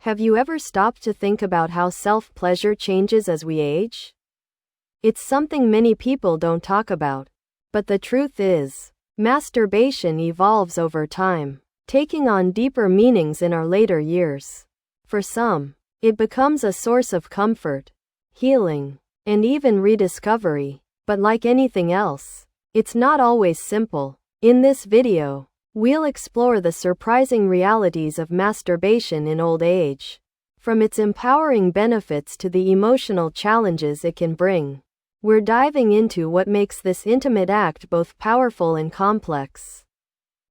Have you ever stopped to think about how self-pleasure changes as we age? It's something many people don't talk about. But the truth is, masturbation evolves over time, taking on deeper meanings in our later years. For some, it becomes a source of comfort, healing, and even rediscovery. But like anything else, it's not always simple. In this video, we'll explore the surprising realities of masturbation in old age, from its empowering benefits to the emotional challenges it can bring. We're diving into what makes this intimate act both powerful and complex.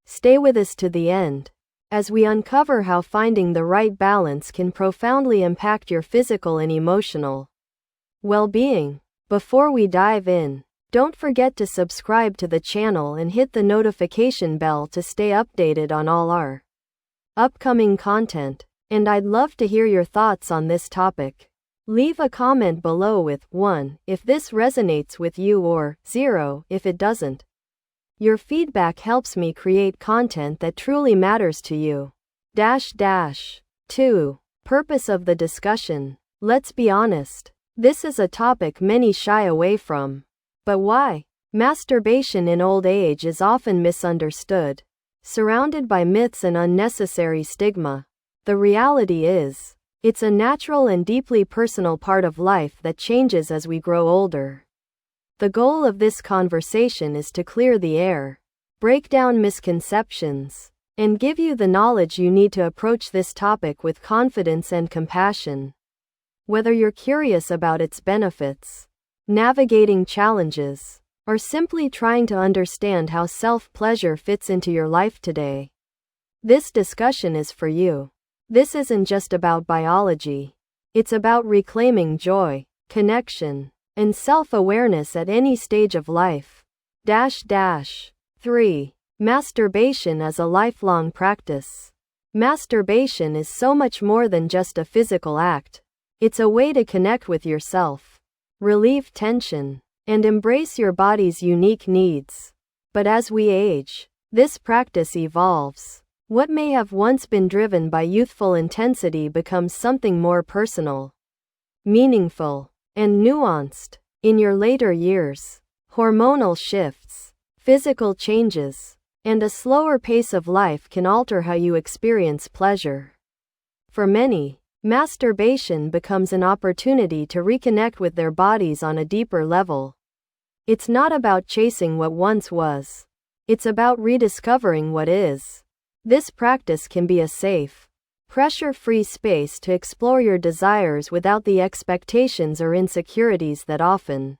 Stay with us to the end, as we uncover how finding the right balance can profoundly impact your physical and emotional well-being. Before we dive in, don't forget to subscribe to the channel and hit the notification bell to stay updated on all our upcoming content. And I'd love to hear your thoughts on this topic. Leave a comment below with 1 if this resonates with you or 0 if it doesn't. Your feedback helps me create content that truly matters to you. 2. Purpose of the discussion. Let's be honest, this is a topic many shy away from. But why? Masturbation in old age is often misunderstood, surrounded by myths and unnecessary stigma. The reality is, it's a natural and deeply personal part of life that changes as we grow older. The goal of this conversation is to clear the air, break down misconceptions, and give you the knowledge you need to approach this topic with confidence and compassion. Whether you're curious about its benefits, navigating challenges, or simply trying to understand how self-pleasure fits into your life today, this discussion is for you. This isn't just about biology. It's about reclaiming joy, connection, and self-awareness at any stage of life. 3. Masturbation as a lifelong practice. Masturbation is so much more than just a physical act. It's a way to connect with yourself, relieve tension, and embrace your body's unique needs. But as we age, this practice evolves. What may have once been driven by youthful intensity becomes something more personal, meaningful, and nuanced. In your later years, hormonal shifts, physical changes, and a slower pace of life can alter how you experience pleasure. For many, masturbation becomes an opportunity to reconnect with their bodies on a deeper level. It's not about chasing what once was. It's about rediscovering what is. This practice can be a safe, pressure-free space to explore your desires without the expectations or insecurities that often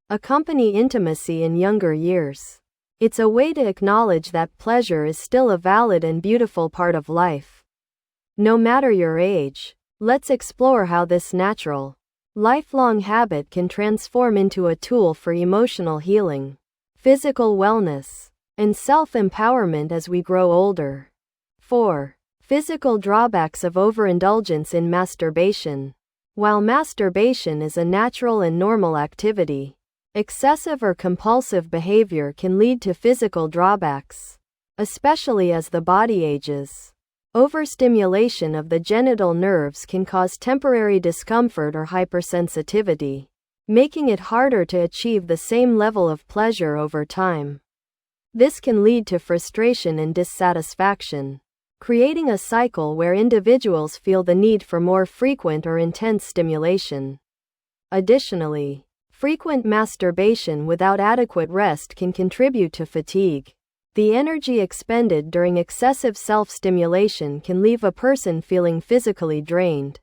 accompany intimacy in younger years. It's a way to acknowledge that pleasure is still a valid and beautiful part of life. No matter your age, let's explore how this natural, lifelong habit can transform into a tool for emotional healing, physical wellness, and self-empowerment as we grow older. 4. Physical drawbacks of overindulgence in masturbation. While masturbation is a natural and normal activity, excessive or compulsive behavior can lead to physical drawbacks, especially as the body ages. Overstimulation of the genital nerves can cause temporary discomfort or hypersensitivity, making it harder to achieve the same level of pleasure over time. This can lead to frustration and dissatisfaction, creating a cycle where individuals feel the need for more frequent or intense stimulation. Additionally, frequent masturbation without adequate rest can contribute to fatigue. The energy expended during excessive self-stimulation can leave a person feeling physically drained,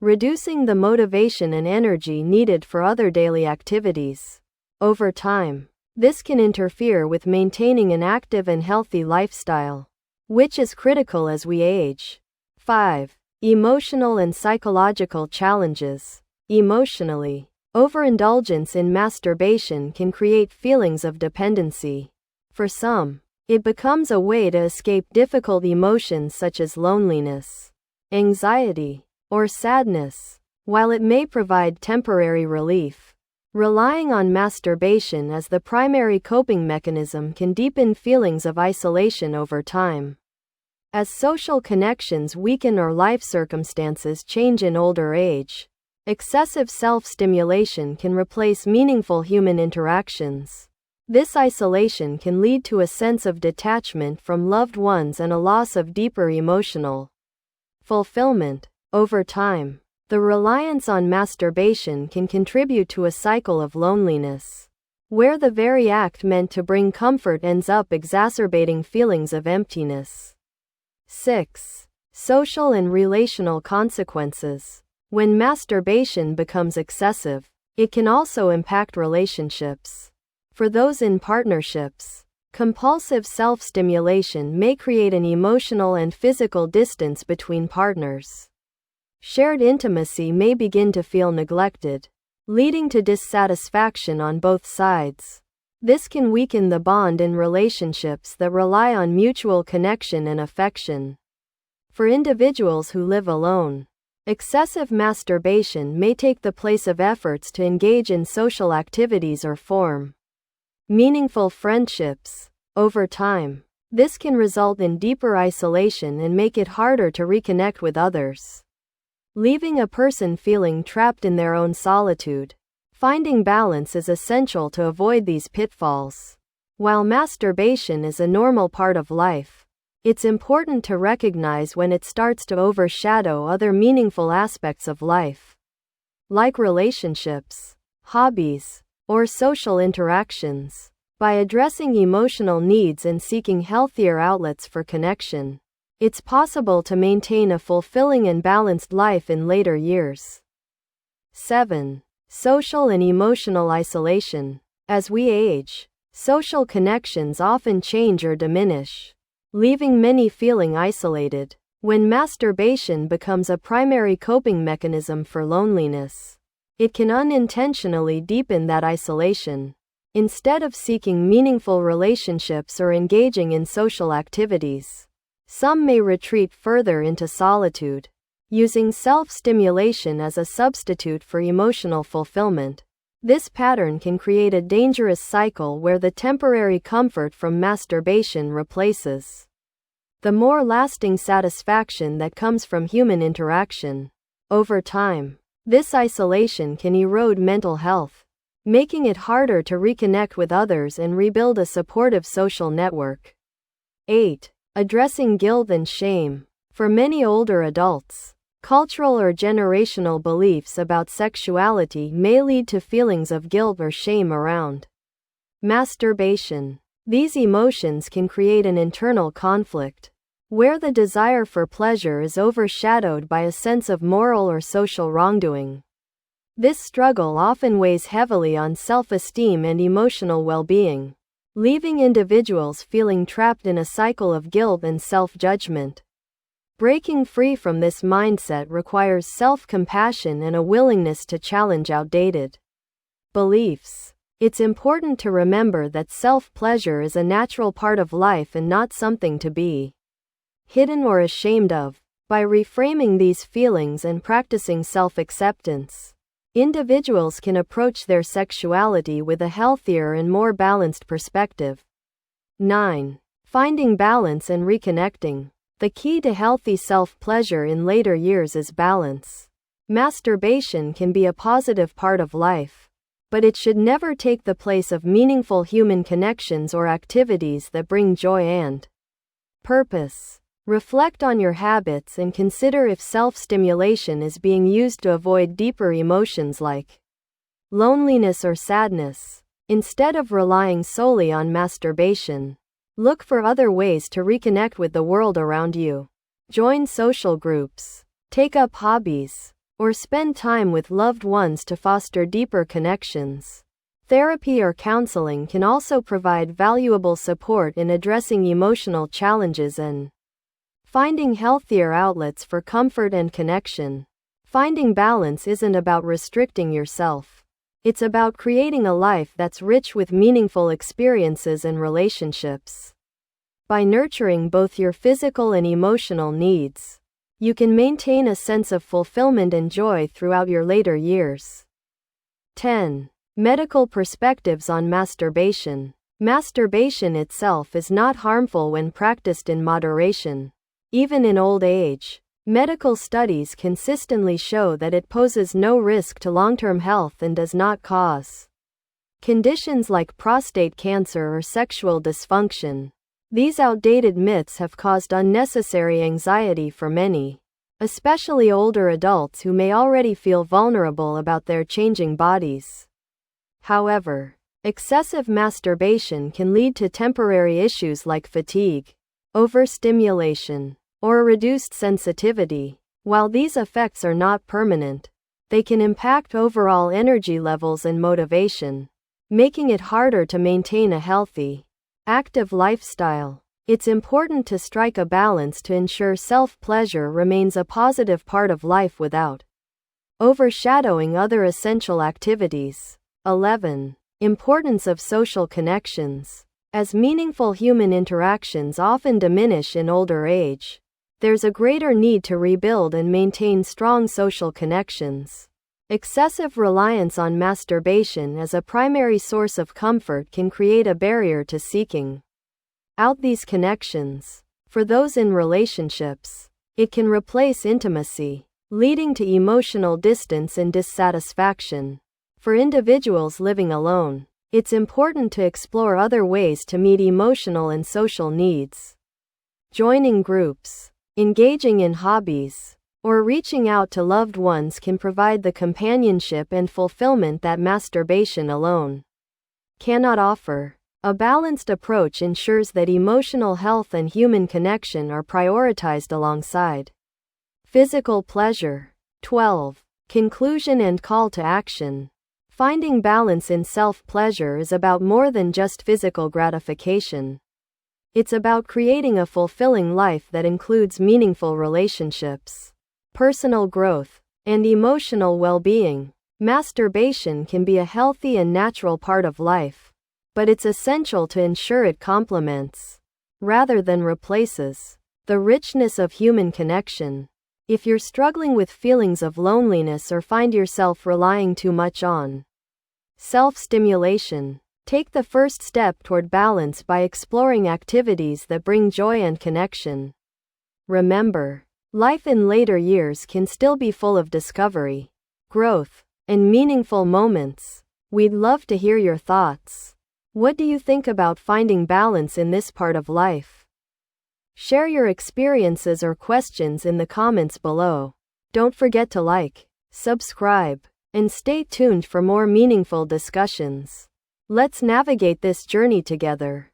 reducing the motivation and energy needed for other daily activities. Over time, this can interfere with maintaining an active and healthy lifestyle, which is critical as we age. 5. Emotional and psychological challenges. Emotionally, overindulgence in masturbation can create feelings of dependency. For some, it becomes a way to escape difficult emotions such as loneliness, anxiety, or sadness. While it may provide temporary relief, relying on masturbation as the primary coping mechanism can deepen feelings of isolation over time. As social connections weaken or life circumstances change in older age, excessive self-stimulation can replace meaningful human interactions. This isolation can lead to a sense of detachment from loved ones and a loss of deeper emotional fulfillment. Over time, the reliance on masturbation can contribute to a cycle of loneliness, where the very act meant to bring comfort ends up exacerbating feelings of emptiness. 6. Social and relational consequences. When masturbation becomes excessive, it can also impact relationships. For those in partnerships, compulsive self-stimulation may create an emotional and physical distance between partners. Shared intimacy may begin to feel neglected, leading to dissatisfaction on both sides. This can weaken the bond in relationships that rely on mutual connection and affection. For individuals who live alone, excessive masturbation may take the place of efforts to engage in social activities or form meaningful friendships. Over time, this can result in deeper isolation and make it harder to reconnect with others, leaving a person feeling trapped in their own solitude. Finding balance is essential to avoid these pitfalls. While masturbation is a normal part of life, it's important to recognize when it starts to overshadow other meaningful aspects of life, like relationships, hobbies, or social interactions. By addressing emotional needs and seeking healthier outlets for connection, it's possible to maintain a fulfilling and balanced life in later years. 7. Social and emotional isolation. As we age, social connections often change or diminish, leaving many feeling isolated. When masturbation becomes a primary coping mechanism for loneliness, it can unintentionally deepen that isolation. Instead of seeking meaningful relationships or engaging in social activities, some may retreat further into solitude, using self-stimulation as a substitute for emotional fulfillment. This pattern can create a dangerous cycle where the temporary comfort from masturbation replaces the more lasting satisfaction that comes from human interaction. Over time, this isolation can erode mental health, making it harder to reconnect with others and rebuild a supportive social network. 8. Addressing guilt and shame. For many older adults, cultural or generational beliefs about sexuality may lead to feelings of guilt or shame around masturbation. These emotions can create an internal conflict, where the desire for pleasure is overshadowed by a sense of moral or social wrongdoing. This struggle often weighs heavily on self-esteem and emotional well-being, leaving individuals feeling trapped in a cycle of guilt and self-judgment. Breaking free from this mindset requires self-compassion and a willingness to challenge outdated beliefs. It's important to remember that self-pleasure is a natural part of life and not something to be hidden or ashamed of. By reframing these feelings and practicing self-acceptance, individuals can approach their sexuality with a healthier and more balanced perspective. 9. Finding balance and reconnecting. The key to healthy self-pleasure in later years is balance. Masturbation can be a positive part of life, but it should never take the place of meaningful human connections or activities that bring joy and purpose. Reflect on your habits and consider if self-stimulation is being used to avoid deeper emotions like loneliness or sadness. Instead of relying solely on masturbation, look for other ways to reconnect with the world around you. Join social groups, take up hobbies, or spend time with loved ones to foster deeper connections. Therapy or counseling can also provide valuable support in addressing emotional challenges and finding healthier outlets for comfort and connection. Finding balance isn't about restricting yourself. It's about creating a life that's rich with meaningful experiences and relationships. By nurturing both your physical and emotional needs, you can maintain a sense of fulfillment and joy throughout your later years. 10. Medical perspectives on masturbation. Masturbation itself is not harmful when practiced in moderation. even in old age. Medical studies consistently show that it poses no risk to long-term health and does not cause conditions like prostate cancer or sexual dysfunction. These outdated myths have caused unnecessary anxiety for many, especially older adults who may already feel vulnerable about their changing bodies. However, excessive masturbation can lead to temporary issues like fatigue, overstimulation, or reduced sensitivity. While these effects are not permanent, they can impact overall energy levels and motivation, making it harder to maintain a healthy, active lifestyle. It's important to strike a balance to ensure self-pleasure remains a positive part of life without overshadowing other essential activities. 11. Importance of social connections. As meaningful human interactions often diminish in older age, there's a greater need to rebuild and maintain strong social connections. Excessive reliance on masturbation as a primary source of comfort can create a barrier to seeking out these connections. For those in relationships, it can replace intimacy, leading to emotional distance and dissatisfaction. For individuals living alone, it's important to explore other ways to meet emotional and social needs. Joining groups, engaging in hobbies, or reaching out to loved ones can provide the companionship and fulfillment that masturbation alone cannot offer. A balanced approach ensures that emotional health and human connection are prioritized alongside physical pleasure. 12. Conclusion and call to action. Finding balance in self-pleasure is about more than just physical gratification. It's about creating a fulfilling life that includes meaningful relationships, personal growth, and emotional well-being. Masturbation can be a healthy and natural part of life, but it's essential to ensure it complements, rather than replaces, the richness of human connection. If you're struggling with feelings of loneliness or find yourself relying too much on self-stimulation, take the first step toward balance by exploring activities that bring joy and connection. Remember, life in later years can still be full of discovery, growth, and meaningful moments. We'd love to hear your thoughts. What do you think about finding balance in this part of life? Share your experiences or questions in the comments below. Don't forget to like, subscribe, and stay tuned for more meaningful discussions. Let's navigate this journey together.